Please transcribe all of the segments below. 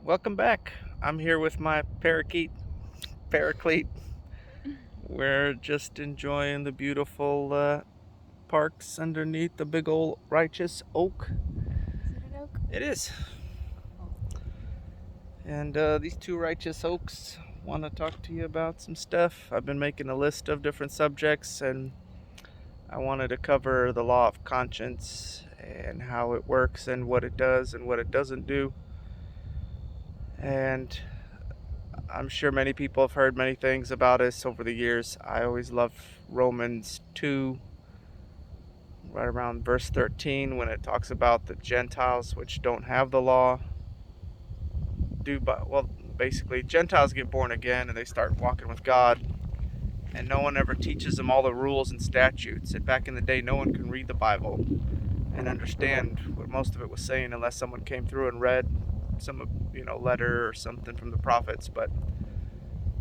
Welcome back. I'm here with my paraclete. We're just enjoying the beautiful parks underneath the big old righteous oak. Is it an oak? It is. Oh. And these two righteous oaks want to talk to you about some stuff. I've been making a list of different subjects, and I wanted to cover the law of conscience and how it works and what it does and what it doesn't do. And I'm sure many people have heard many things about us over the years. I always love Romans 2, right around verse 13, when it talks about the Gentiles which don't have the law basically Gentiles get born again and they start walking with God, and no one ever teaches them all the rules and statutes. And back in the day, no one can read the Bible and understand what most of it was saying unless someone came through and read some letter or something from the prophets. But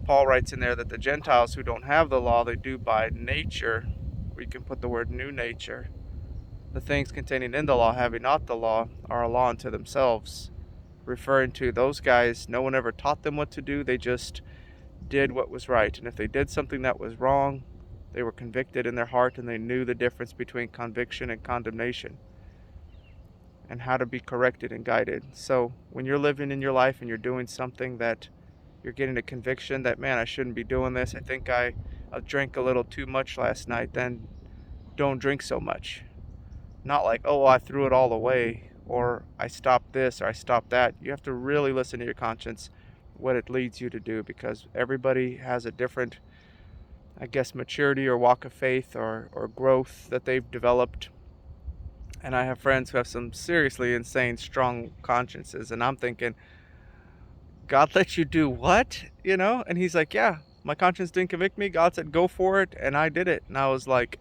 Paul writes in there that the Gentiles who don't have the law, they do by nature, we can put the word new nature, the things containing in the law, having not the law, are a law unto themselves, referring to those guys. No one ever taught them what to do. They just did what was right. And if they did something that was wrong, they were convicted in their heart, and they knew the difference between conviction and condemnation and how to be corrected and guided. So when you're living in your life and you're doing something that you're getting a conviction that, man, I shouldn't be doing this, I think I drank a little too much last night, then don't drink so much. Not like, oh, I threw it all away, or I stopped this, or I stopped that. You have to really listen to your conscience, what it leads you to do, because everybody has a different, I guess, maturity or walk of faith or growth that they've developed. And I have friends who have some seriously insane, strong consciences, and I'm thinking, God let you do what? And he's like, yeah, my conscience didn't convict me. God said, go for it, and I did it. And I was like,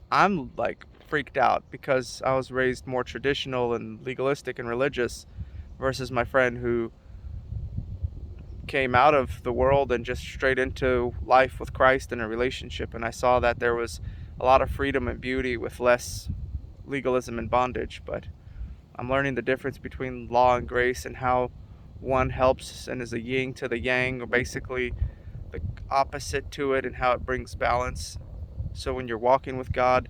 I'm like freaked out because I was raised more traditional and legalistic and religious versus my friend who came out of the world and just straight into life with Christ and a relationship. And I saw that there was a lot of freedom and beauty with less legalism and bondage. But I'm learning the difference between law and grace and how one helps and is a yin to the yang, or basically the opposite to it, and how it brings balance. So when you're walking with God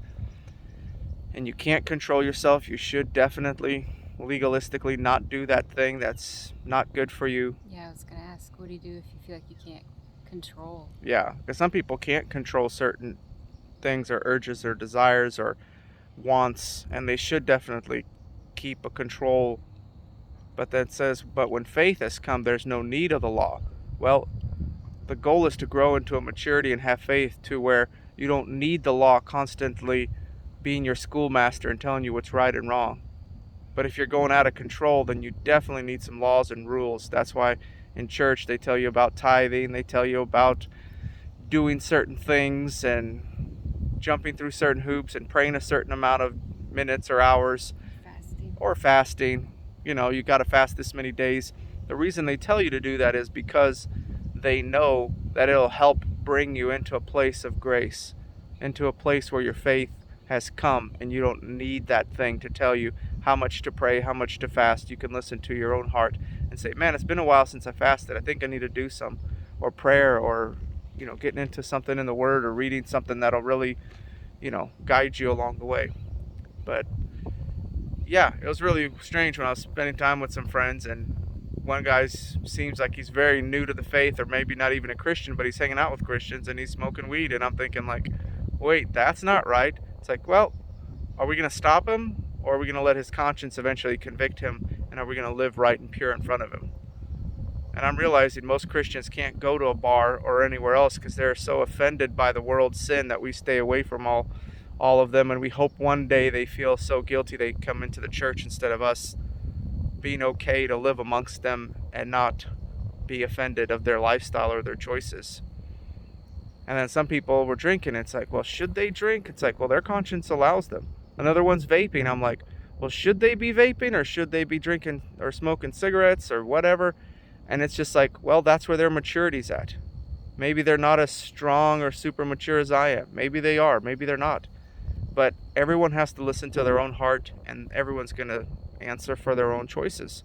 and you can't control yourself, you should definitely legalistically not do that thing that's not good for you. Yeah, I was gonna ask, what do you do if you feel like you can't control? Yeah, because some people can't control certain things or urges or desires or wants, and they should definitely keep a control. But that says, but when faith has come, there's no need of the law. Well, the goal is to grow into a maturity and have faith to where you don't need the law constantly being your schoolmaster and telling you what's right and wrong. But if you're going out of control, then you definitely need some laws and rules. That's why in church they tell you about tithing, they tell you about doing certain things and jumping through certain hoops and praying a certain amount of minutes or hours, Fasting. or fasting. You got to fast this many days. The reason they tell you to do that is because they know that it'll help bring you into a place of grace, into a place where your faith has come and you don't need that thing to tell you how much to pray, how much to fast. You can listen to your own heart and say, man, it's been a while since I fasted. I think I need to do some, or prayer, or getting into something in the word, or reading something that'll really guide you along the way. But yeah, it was really strange when I was spending time with some friends, and one guy seems like he's very new to the faith, or maybe not even a Christian, but he's hanging out with Christians and he's smoking weed, and I'm thinking like, wait, that's not right. It's like, well, are we going to stop him, or are we going to let his conscience eventually convict him, and are we going to live right and pure in front of him? And I'm realizing most Christians can't go to a bar or anywhere else because they're so offended by the world's sin that we stay away from all of them, and we hope one day they feel so guilty they come into the church instead of us being okay to live amongst them and not be offended of their lifestyle or their choices. And then some people were drinking. It's like, well, should they drink? It's like, well, their conscience allows them. Another one's vaping. I'm like, well, should they be vaping, or should they be drinking or smoking cigarettes or whatever? And it's just like, well, that's where their maturity's at. Maybe they're not as strong or super mature as I am. Maybe they are. Maybe they're not. But everyone has to listen to their own heart, and everyone's going to answer for their own choices.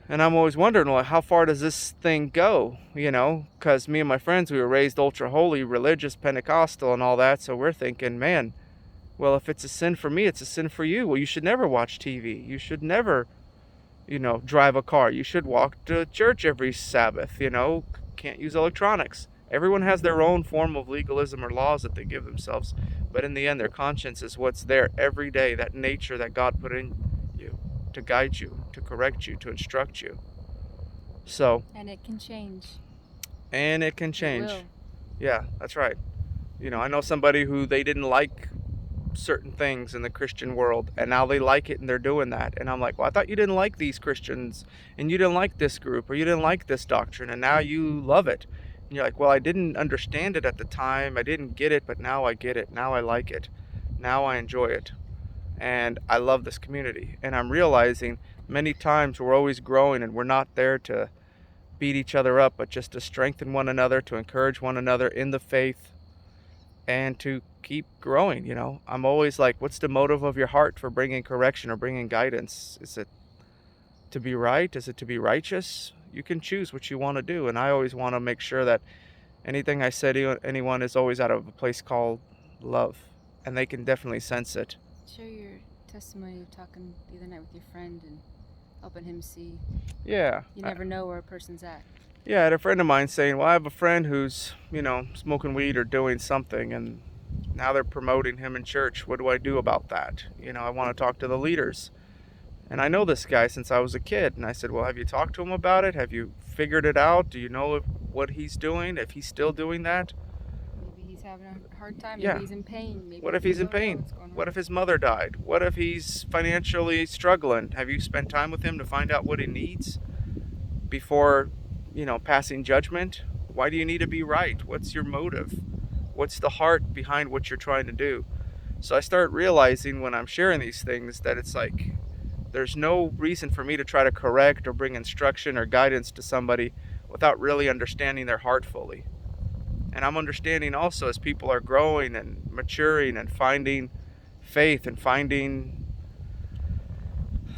And I'm always wondering, well, how far does this thing go? Because me and my friends, we were raised ultra holy, religious, Pentecostal, and all that. So we're thinking, man, well, if it's a sin for me, it's a sin for you. Well, you should never watch TV. You should never, drive a car. You should walk to church every Sabbath. Can't use electronics. Everyone has their own form of legalism or laws that they give themselves. But in the end, their conscience is what's there every day, that nature that God put in you to guide you, to correct you, to instruct you. So. And it can change. And it can change. It will. Yeah, that's right. I know somebody who they didn't like certain things in the Christian world, and now they like it and they're doing that. And I'm like, well, I thought you didn't like these Christians, and you didn't like this group, or you didn't like this doctrine, and now you love it. And you're like, well, I didn't understand it at the time. I didn't get it, but now I get it. Now I like it. Now I enjoy it. And I love this community. And I'm realizing many times we're always growing, and we're not there to beat each other up, but just to strengthen one another, to encourage one another in the faith, and to keep growing. I'm always like, what's the motive of your heart for bringing correction or bringing guidance? Is it to be right? Is it to be righteous? You can choose what you want to do, and I always want to make sure that anything I say to anyone is always out of a place called love, and they can definitely sense it. Share your testimony of talking the other night with your friend and helping him see. Yeah. You never know where a person's at. Yeah, I had a friend of mine saying, well, I have a friend who's, smoking weed or doing something, and now they're promoting him in church. What do I do about that? I want to talk to the leaders. And I know this guy since I was a kid. And I said, well, have you talked to him about it? Have you figured it out? Do you know what he's doing, if he's still doing that? Maybe he's having a hard time. Yeah. Maybe he's in pain. Maybe What if he's in pain? What if his mother died? What if he's financially struggling? Have you spent time with him to find out what he needs before, passing judgment? Why do you need to be right? What's your motive? What's the heart behind what you're trying to do? So I start realizing when I'm sharing these things that it's like there's no reason for me to try to correct or bring instruction or guidance to somebody without really understanding their heart fully. And I'm understanding also as people are growing and maturing and finding faith and finding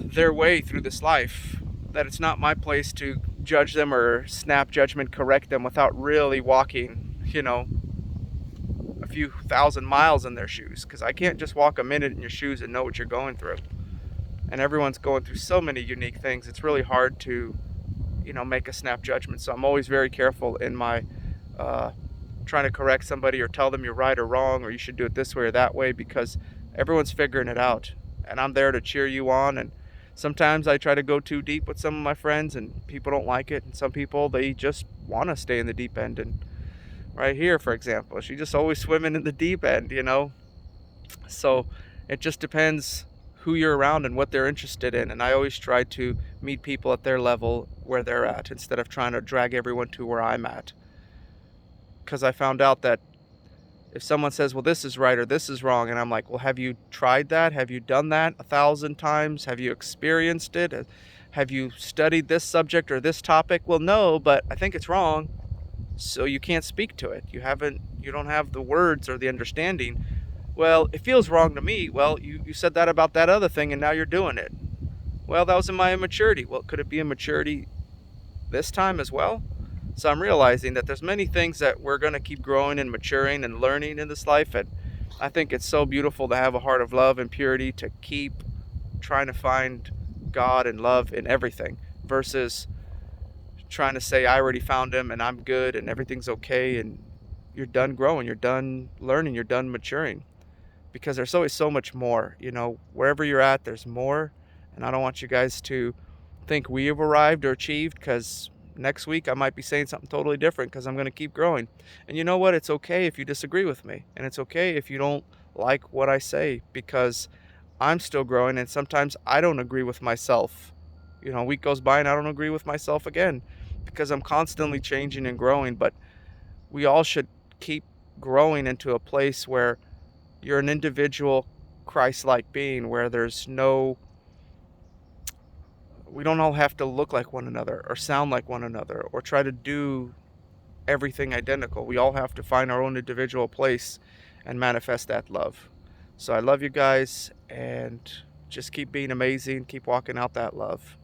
their way through this life, that it's not my place to judge them or snap judgment, correct them without really walking, a few thousand miles in their shoes, because I can't just walk a minute in your shoes and know what you're going through. And everyone's going through so many unique things. It's really hard to, make a snap judgment. So I'm always very careful in my trying to correct somebody or tell them you're right or wrong, or you should do it this way or that way, because everyone's figuring it out. And I'm there to cheer you on. And sometimes I try to go too deep with some of my friends, and people don't like it. And some people, they just want to stay in the deep end. And right here, for example, she's just always swimming in the deep end, So it just depends who you're around and what they're interested in. And I always try to meet people at their level where they're at, instead of trying to drag everyone to where I'm at. Because I found out that if someone says, well, this is right or this is wrong, and I'm like, well, have you tried that? Have you done that 1,000 times? Have you experienced it? Have you studied this subject or this topic? Well, no, but I think it's wrong. So you can't speak to it. You don't have the words or the understanding. Well, it feels wrong to me. Well, you said that about that other thing, and now you're doing it. Well, that was in my immaturity. Well, could it be immaturity this time as well? So I'm realizing that there's many things that we're going to keep growing and maturing and learning in this life. And I think it's so beautiful to have a heart of love and purity, to keep trying to find God and love in everything, versus trying to say, I already found him and I'm good and everything's okay, and you're done growing, you're done learning, you're done maturing. Because there's always so much more, wherever you're at, there's more. And I don't want you guys to think we have arrived or achieved, because next week I might be saying something totally different, because I'm going to keep growing. And you know what? It's okay if you disagree with me. And it's okay if you don't like what I say, because I'm still growing, and sometimes I don't agree with myself. A week goes by and I don't agree with myself again, because I'm constantly changing and growing. But we all should keep growing into a place where you're an individual Christ-like being, where we don't all have to look like one another or sound like one another or try to do everything identical. We all have to find our own individual place and manifest that love. So I love you guys, and just keep being amazing. Keep walking out that love.